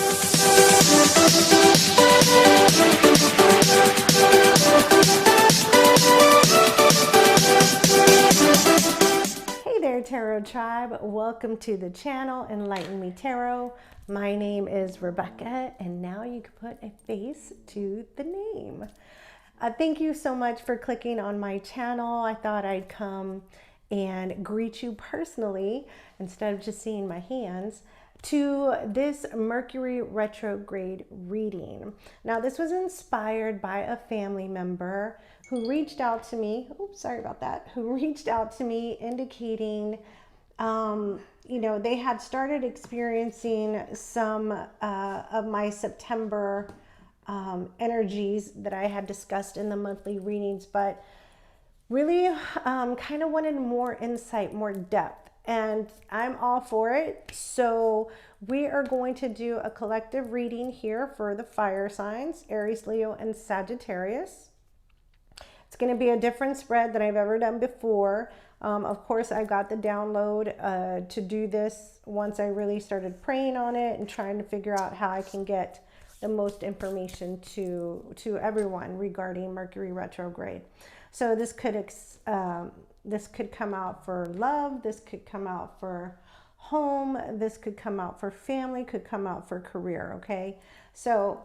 Hey there, Tarot Tribe. Welcome to the channel, Enlighten Me Tarot. My name is Rebecca, and now you can put a face to the name. Thank you so much for clicking on my channel. I thought I'd come and greet you personally instead of just seeing my hands to this Mercury retrograde reading. Now, this was inspired by a family member who reached out to me. Oops, sorry about that. Who reached out to me indicating, they had started experiencing some of my September energies that I had discussed in the monthly readings, but really kind of wanted more insight, more depth, and I'm all for it. So we are going to do a collective reading here for the fire signs, Aries, Leo, and Sagittarius. It's going to be a different spread than I've ever done before. Of course, I got the download to do this once I really started praying on it and trying to figure out how I can get the most information to everyone regarding Mercury retrograde. So this could come out for love, this could come out for home, this could come out for family, could come out for career, okay? So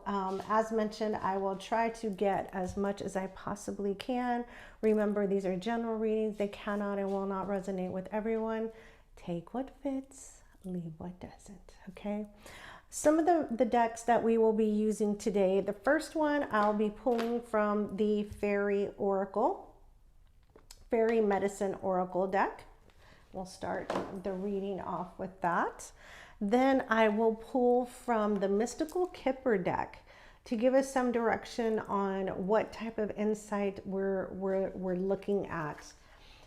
as mentioned, I will try to get as much as I possibly can. Remember, these are general readings. They cannot and will not resonate with everyone. Take what fits, leave what doesn't, okay? Some of the decks that we will be using today, the first one I'll be pulling from the Fairy Oracle, Fairy Medicine Oracle deck. We'll start the reading off with that. Then I will pull from the Mystical Kipper deck to give us some direction on what type of insight we're looking at.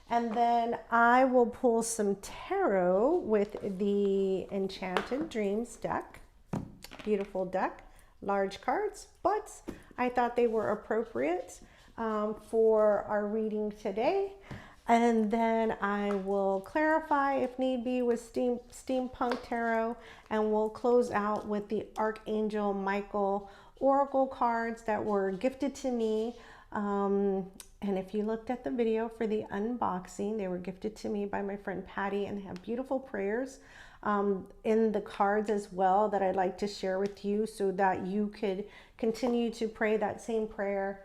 And then I will pull some tarot with the Enchanted Dreams deck. Beautiful deck, large cards, but I thought they were appropriate for our reading today. And then I will clarify if need be with Steampunk Tarot, and we'll close out with the Archangel Michael Oracle cards that were gifted to me. And if you looked at the video for the unboxing, they were gifted to me by my friend Patty, and they have beautiful prayers in the cards as well that I'd like to share with you so that you could continue to pray that same prayer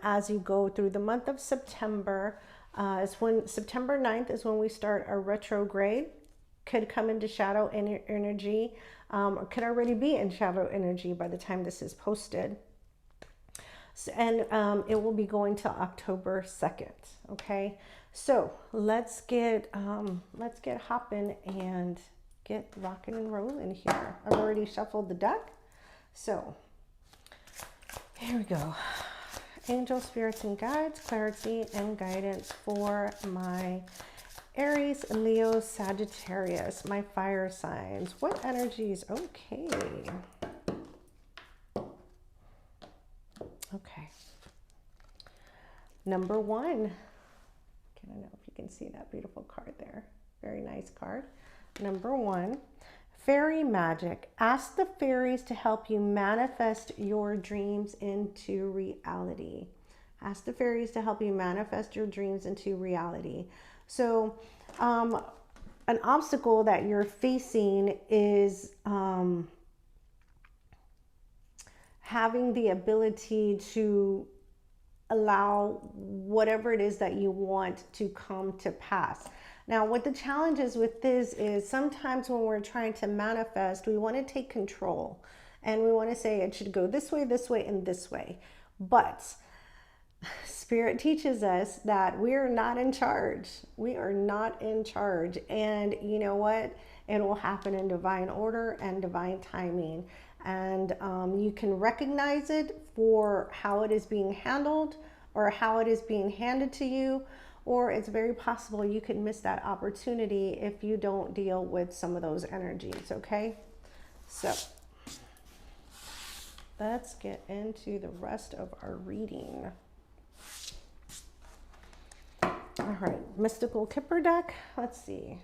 as you go through the month of September. September 9th is when we start our retrograde. Could come into shadow energy, or could already be in shadow energy by the time this is posted. So, and it will be going till October 2nd. Okay, so let's get hopping and get rocking and rolling here. I've already shuffled the deck, so here we go. Angel, spirits, and guides, clarity and guidance for my Aries, Leo, Sagittarius, my fire signs. What energies? Okay. Okay. Number one. I don't know if you can see that beautiful card there. Very nice card. Number one. Fairy magic. Ask the fairies to help you manifest your dreams into reality. Ask the fairies to help you manifest your dreams into reality. So an obstacle that you're facing is having the ability to allow whatever it is that you want to come to pass. Now, what the challenge is with this is sometimes when we're trying to manifest, we want to take control and we want to say it should go this way, and this way. But Spirit teaches us that we are not in charge. We are not in charge. And you know what? It will happen in divine order and divine timing. And you can recognize it for how it is being handled or how it is being handed to you. Or it's very possible you could miss that opportunity if you don't deal with some of those energies, okay? So let's get into the rest of our reading. All right, Mystical Kipper deck. Let's see.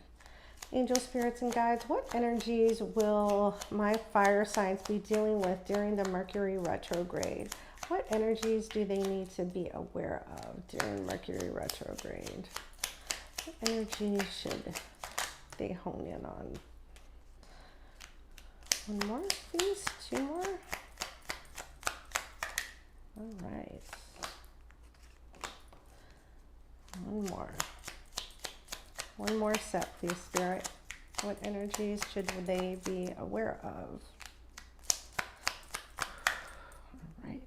Angel spirits and guides, what energies will my fire signs be dealing with during the Mercury retrograde? What energies do they need to be aware of during Mercury retrograde? What energies should they hone in on? One more, please. Two more. All right. One more. One more set, please, Spirit. What energies should they be aware of? All right.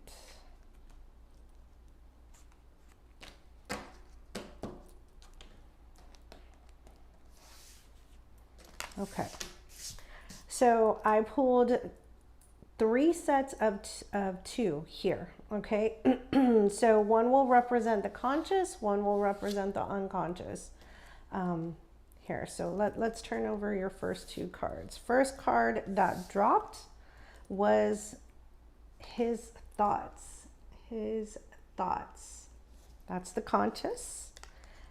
Okay. So I pulled 3 sets of 2 here, okay? So one will represent the conscious, one will represent the unconscious. Here, so let's turn over your first 2 cards. First card that dropped was his thoughts. His thoughts. That's the conscious.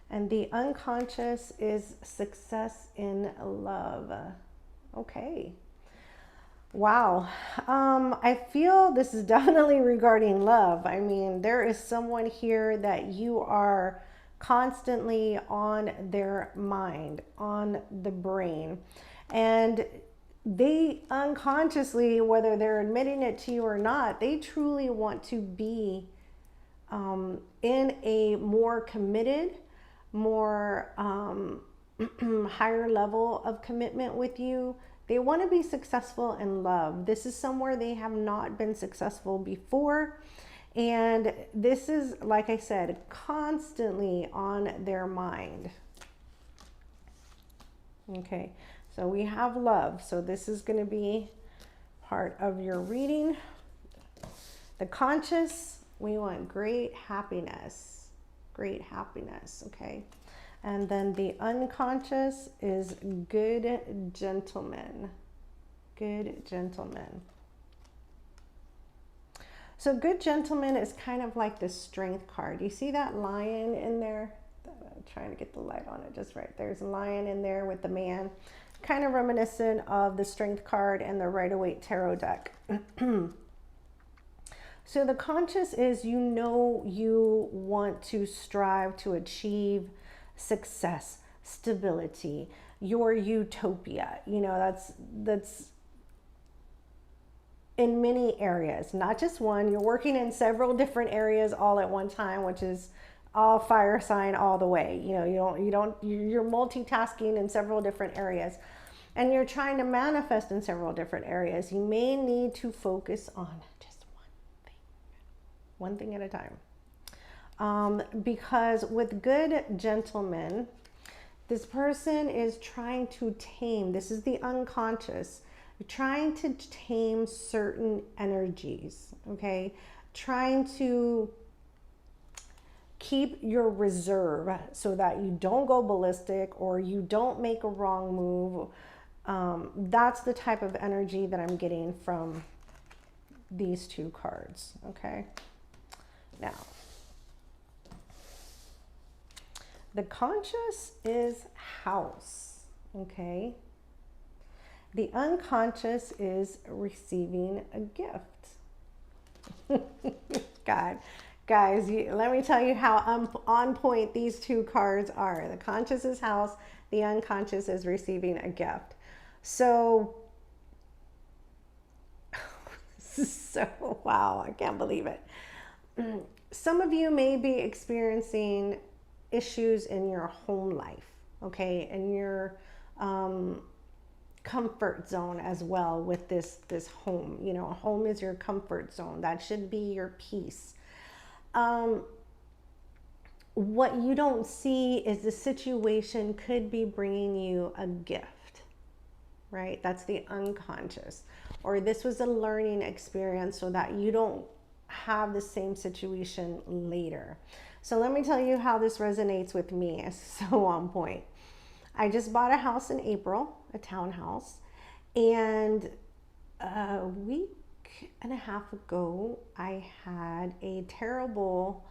And the unconscious is success in love. Okay. Wow. I feel this is definitely regarding love. I mean, there is someone here that you are constantly on their mind, on the brain. And they unconsciously, whether they're admitting it to you or not, they truly want to be in a more committed, more higher level of commitment with you. They want to be successful in love. This is somewhere they have not been successful before. And this is, like I said, constantly on their mind. Okay, so we have love. So this is going to be part of your reading. The conscious, we want great happiness. Great happiness, okay? And then the unconscious is good gentleman. Good gentleman. So good gentleman is kind of like the strength card. You see that lion in there? I'm trying to get the light on it just right. There's a lion in there with the man. Kind of reminiscent of the strength card and the Rider-Waite tarot deck. So the conscious is, you know, you want to strive to achieve success, stability, your utopia. You know, that's in many areas, not just one. You're working in several different areas all at one time, which is all fire sign all the way. You know, you're multitasking in several different areas, and you're trying to manifest in several different areas. You may need to focus on just one thing at a time. Because with good gentlemen, this person is trying to tame, this is the unconscious, trying to tame certain energies, okay? Trying to keep your reserve so that you don't go ballistic or you don't make a wrong move. That's the type of energy that I'm getting from these 2 cards, okay? Now, the conscious is house, okay? The unconscious is receiving a gift. God, guys, let me tell you how on point these 2 cards are. The conscious is house, the unconscious is receiving a gift. So, wow, I can't believe it. Some of you may be experiencing issues in your home life, okay, in your comfort zone as well with this home. You know, home is your comfort zone. That should be your peace. What you don't see is the situation could be bringing you a gift, right? That's the unconscious. Or this was a learning experience so that you don't have the same situation later. So let me tell you how this resonates with me. It's so on point. I just bought a house in April, a townhouse, and a week and a half ago, I had a terrible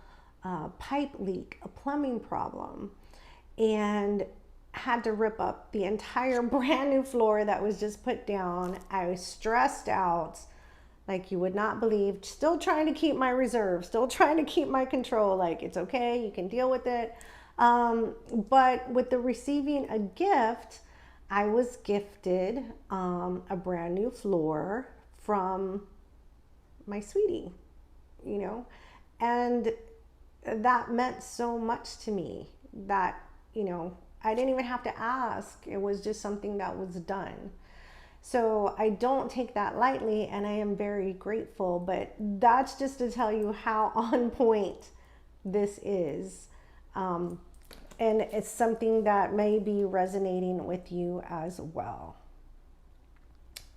pipe leak, a plumbing problem. And had to rip up the entire brand new floor that was just put down. I was stressed out like you would not believe, still trying to keep my reserve, still trying to keep my control. Like, it's okay, you can deal with it. But with the receiving a gift, I was gifted a brand new floor from my sweetie, you know, and that meant so much to me that, you know, I didn't even have to ask. It was just something that was done. So I don't take that lightly, and I am very grateful, but that's just to tell you how on point this is. And it's something that may be resonating with you as well.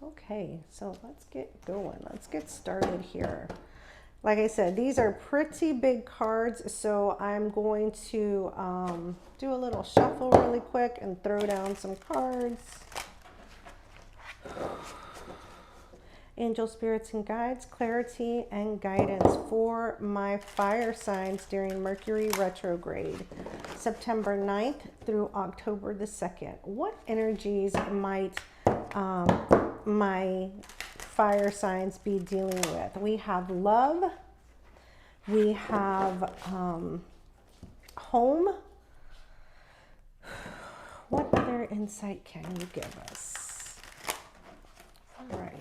Okay, so let's get going. Let's get started here. Like I said, these are pretty big cards, so I'm going to do a little shuffle really quick and throw down some cards. Angel, spirits, and guides, clarity and guidance for my fire signs during Mercury retrograde, September 9th through October the 2nd. What energies might my fire signs be dealing with? We have love, we have home. What other insight can you give us? All right.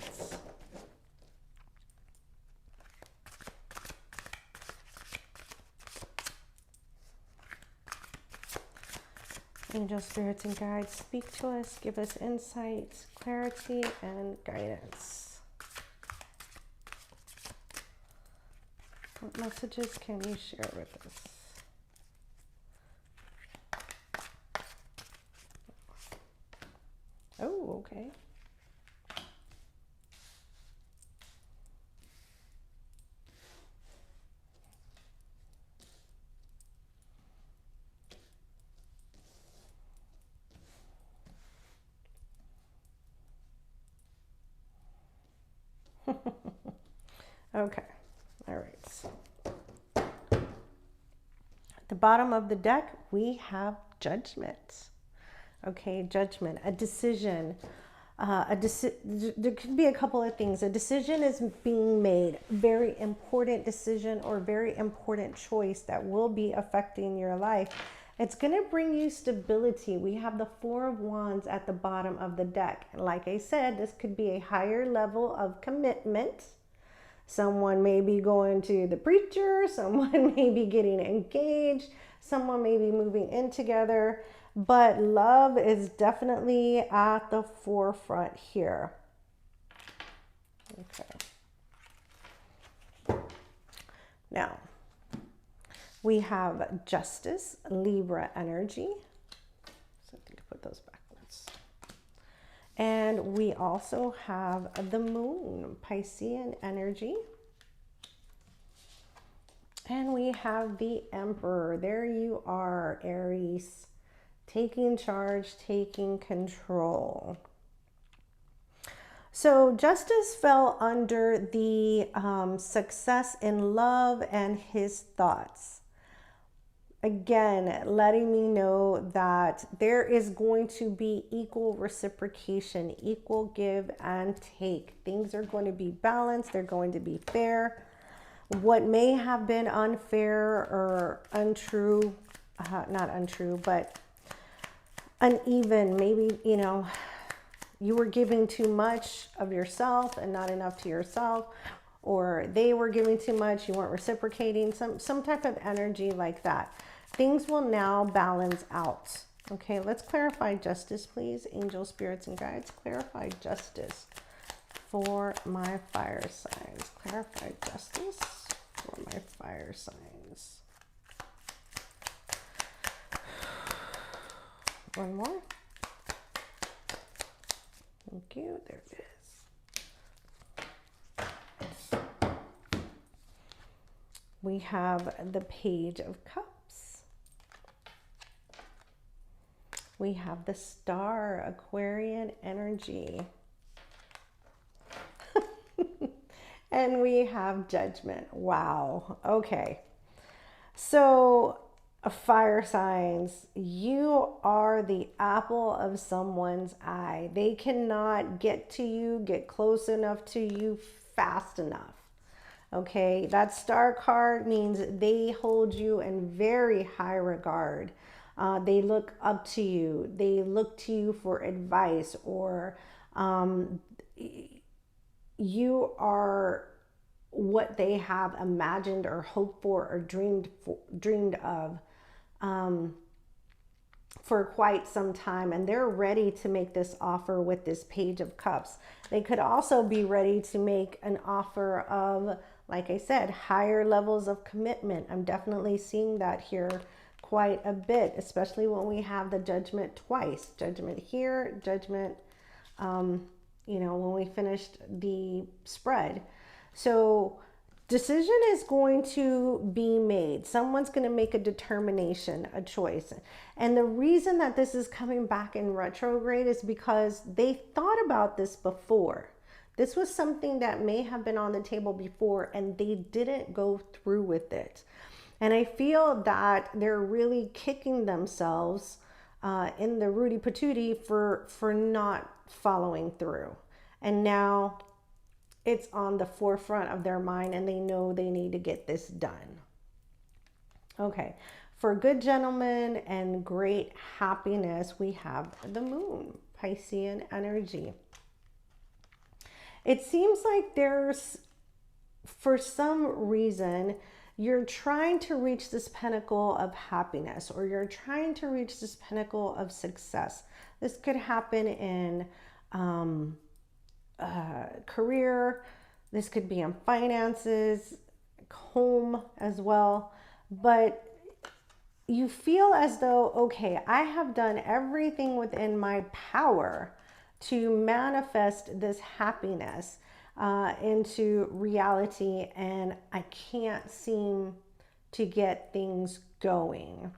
Angel, spirits, and guides, speak to us, give us insight, clarity, and guidance. What messages can you share with us? Oh, okay. Okay, all right. At the bottom of the deck, we have judgment. Okay, judgment, a decision. There could be a couple of things. A decision is being made, very important decision or very important choice that will be affecting your life. It's going to bring you stability. We have the Four of Wands at the bottom of the deck. Like I said, this could be a higher level of commitment. Someone may be going to the preacher, someone may be getting engaged, someone may be moving in together, but love is definitely at the forefront here. Okay. Now, we have Justice, Libra energy. So I think I put those backwards. And we also have the Moon, Piscean energy. And we have the Emperor. There you are, Aries, taking charge, taking control. So Justice fell under the success in love and his thoughts. Again, letting me know that there is going to be equal reciprocation, equal give and take. Things are going to be balanced. They're going to be fair. What may have been unfair or untrue, not untrue, but uneven, maybe, you know, you were giving too much of yourself and not enough to yourself, or they were giving too much, you weren't reciprocating, some type of energy like that. Things will now balance out. Okay, let's clarify justice, please. Angel, spirits, and guides, clarify justice for my fire signs. Clarify justice for my fire signs. One more. Thank you. There it is. We have the Page of Cups. We have the Star, Aquarian energy. And we have Judgment. Wow. Okay. So fire signs, you are the apple of someone's eye. They cannot get to you, get close enough to you fast enough. Okay, that star card means they hold you in very high regard. They look up to you. They look to you for advice, or you are what they have imagined or hoped for or dreamed of for quite some time, and they're ready to make this offer with this Page of Cups. They could also be ready to make an offer of, like I said, higher levels of commitment. I'm definitely seeing that here quite a bit, especially when we have the Judgment twice. Judgment here, Judgment, you know, when we finished the spread. So decision is going to be made. Someone's going to make a determination, a choice. And the reason that this is coming back in retrograde is because they thought about this before. This was something that may have been on the table before and they didn't go through with it. And I feel that they're really kicking themselves in the Rudy Patootie for not following through. And now it's on the forefront of their mind and they know they need to get this done. Okay, for good gentlemen and great happiness, we have the moon, Piscean energy. It seems like there's, for some reason, you're trying to reach this pinnacle of happiness, or you're trying to reach this pinnacle of success. This could happen in career, this could be in finances, home as well, but you feel as though, okay, I have done everything within my power to manifest this happiness into reality, and I can't seem to get things going.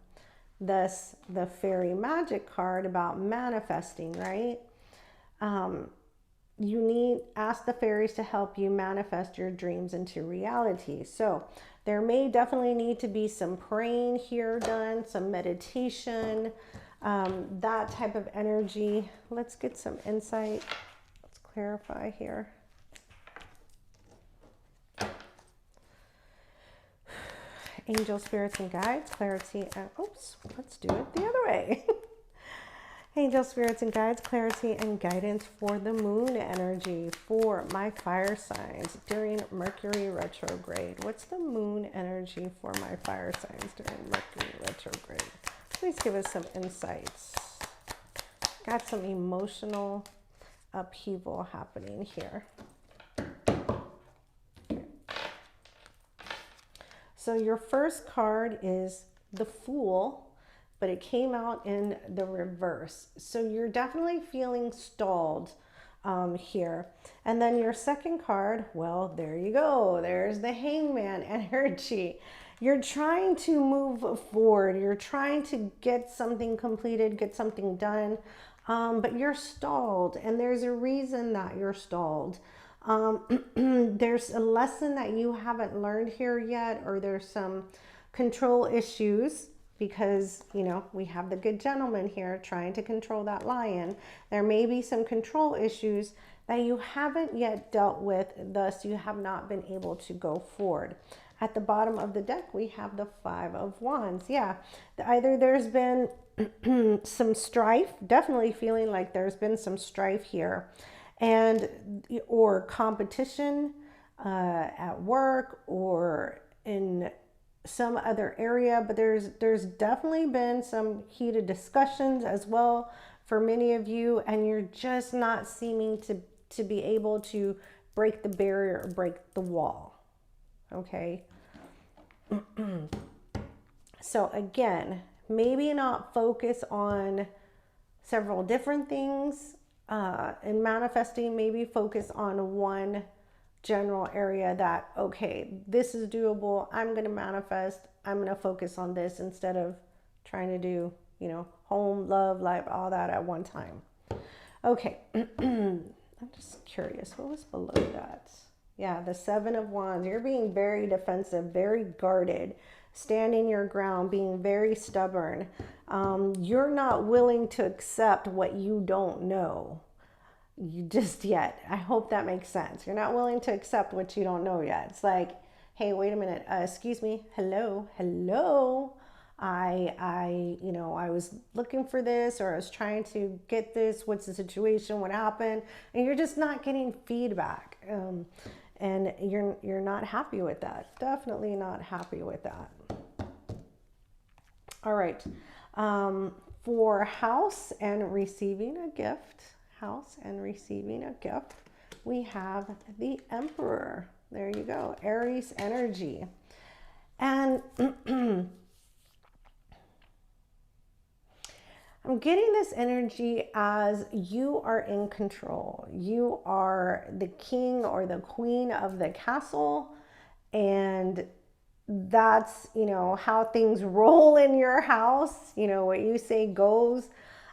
Thus, the fairy magic card about manifesting, right? You need, ask the fairies to help you manifest your dreams into reality. So there may definitely need to be some praying here done, some meditation, that type of energy. Let's get some insight. Let's clarify here. Angel, spirits, and guides, clarity, and oops, let's do it the other way. Angel, spirits, and guides, clarity, and guidance for the moon energy for my fire signs during Mercury retrograde. What's the moon energy for my fire signs during Mercury retrograde? Please give us some insights. Got some emotional upheaval happening here. So your first card is the Fool, but it came out in the reverse. So you're definitely feeling stalled here. And then your second card, well, there you go. There's the Hangman energy. You're trying to move forward. You're trying to get something completed, get something done, but you're stalled. And there's a reason that you're stalled. There's a lesson that you haven't learned here yet, or there's some control issues. Because, you know, we have the good gentleman here trying to control that lion. There may be some control issues that you haven't yet dealt with, thus you have not been able to go forward. At the bottom of the deck, we have the Five of Wands. Yeah, either there's been some strife, definitely feeling like there's been some strife here, and or competition at work or in some other area, but there's definitely been some heated discussions as well for many of you, and you're just not seeming to be able to break the barrier or break the wall. Okay. So again, maybe not focus on several different things in manifesting. Maybe focus on one general area that, okay, this is doable. I'm going to manifest. I'm going to focus on this instead of trying to do, you know, home, love, life, all that at one time. Okay. I'm just curious. What was below that? Yeah, the Seven of Wands. You're being very defensive, very guarded. standing your ground, being very stubborn. You're not willing to accept what you don't know. You just yet. I hope that makes sense. You're not willing to accept what you don't know yet. It's like, hey, wait a minute. Excuse me. Hello. I was looking for this, or I was trying to get this. What's the situation? What happened? And you're just not getting feedback. And you're not happy with that. Definitely not happy with that. All right. For house and receiving a gift, we have the Emperor. There you go. Aries energy. And I'm getting this energy as you are in control. You are the king or the queen of the castle, and that's, how things roll in your house. What you say goes.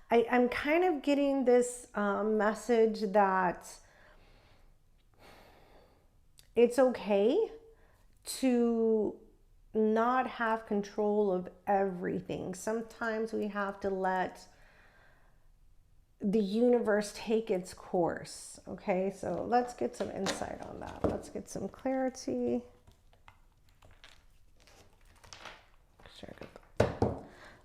I'm kind of getting this message that it's okay to not have control of everything. Sometimes we have to let the universe take its course. Okay, so let's get some insight on that. Let's get some clarity.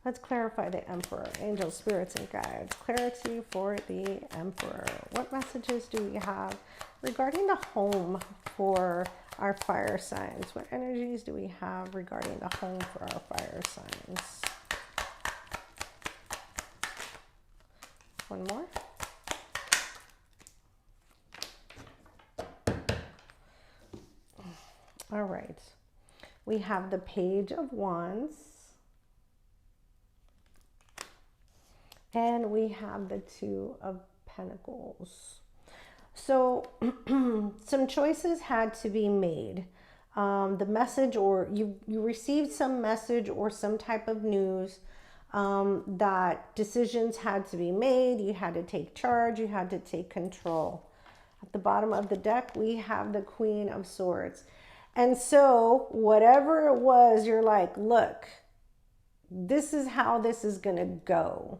Let's clarify the Emperor, angels, spirits, and guides. Clarity for the Emperor. What messages do we have regarding the home for our fire signs? What energies do we have regarding the home for our fire signs? One more. All right. We have the Page of Wands. And we have the Two of Pentacles. So some choices had to be made. The message, or you received some message or some type of news that decisions had to be made. You had to take charge. You had to take control. At the bottom of the deck, we have the Queen of Swords. And so whatever it was, you're like, look, this is how this is going to go.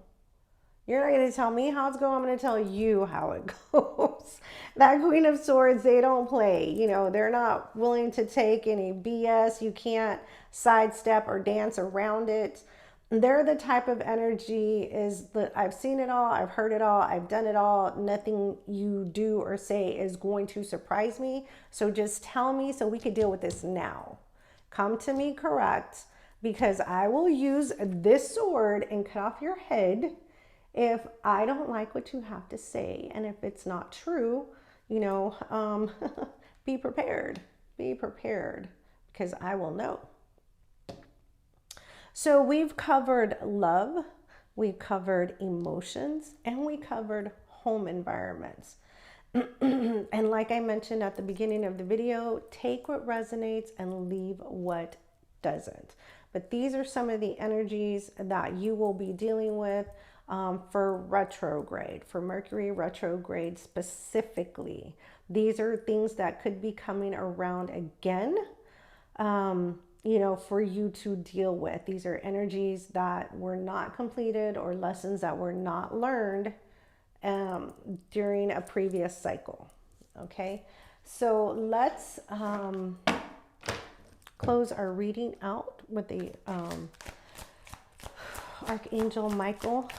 You're not going to tell me how it's going. I'm going to tell you how it goes. That Queen of Swords, they don't play. They're not willing to take any BS. You can't sidestep or dance around it. They're the type of energy is that I've seen it all. I've heard it all. I've done it all. Nothing you do or say is going to surprise me. So just tell me so we could deal with this now. Come to me correct, because I will use this sword and cut off your head if I don't like what you have to say. And if it's not true, be prepared. Be prepared, because I will know. So we've covered love, we covered emotions, and we covered home environments. And like I mentioned at the beginning of the video, take what resonates and leave what doesn't. But these are some of the energies that you will be dealing with for retrograde, for Mercury retrograde specifically. These are things that could be coming around again, for you to deal with. These are energies that were not completed or lessons that were not learned during a previous cycle. Okay, so let's close our reading out with the Archangel Michael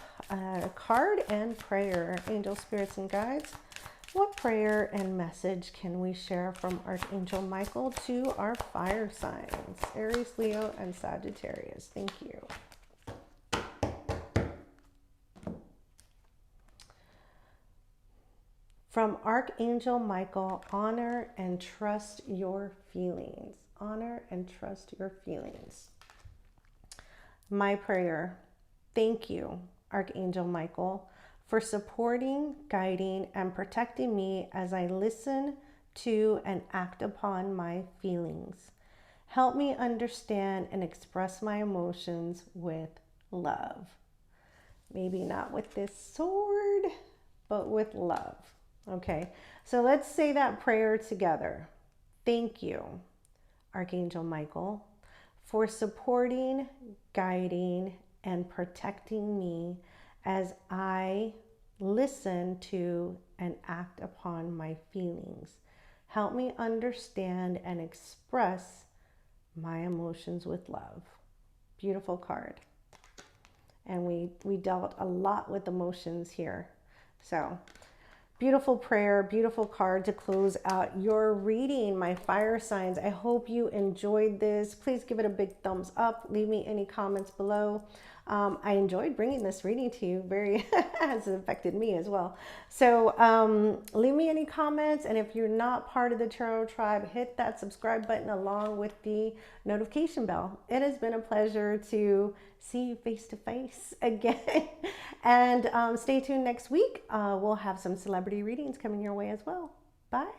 card and prayer. Angel, spirits, and guides, what prayer and message can we share from Archangel Michael to our fire signs, Aries, Leo, and Sagittarius? Thank you. From Archangel Michael, honor and trust your feelings. Honor and trust your feelings. My prayer. Thank you, Archangel Michael, for supporting, guiding, and protecting me as I listen to and act upon my feelings. Help me understand and express my emotions with love. Maybe not with this sword, but with love. Okay, so let's say that prayer together. Thank you, Archangel Michael, for supporting, guiding, and protecting me as I listen to and act upon my feelings. Help me understand and express my emotions with love. Beautiful card. And we dealt a lot with emotions here. So beautiful prayer, beautiful card to close out your reading, my fire signs. I hope you enjoyed this. Please give it a big thumbs up. Leave me any comments below. I enjoyed bringing this reading to you. Very has affected me as well. So leave me any comments. And if you're not part of the Tarot Tribe, hit that subscribe button along with the notification bell. It has been a pleasure to see you face to face again. And stay tuned next week. We'll have some celebrity readings coming your way as well. Bye.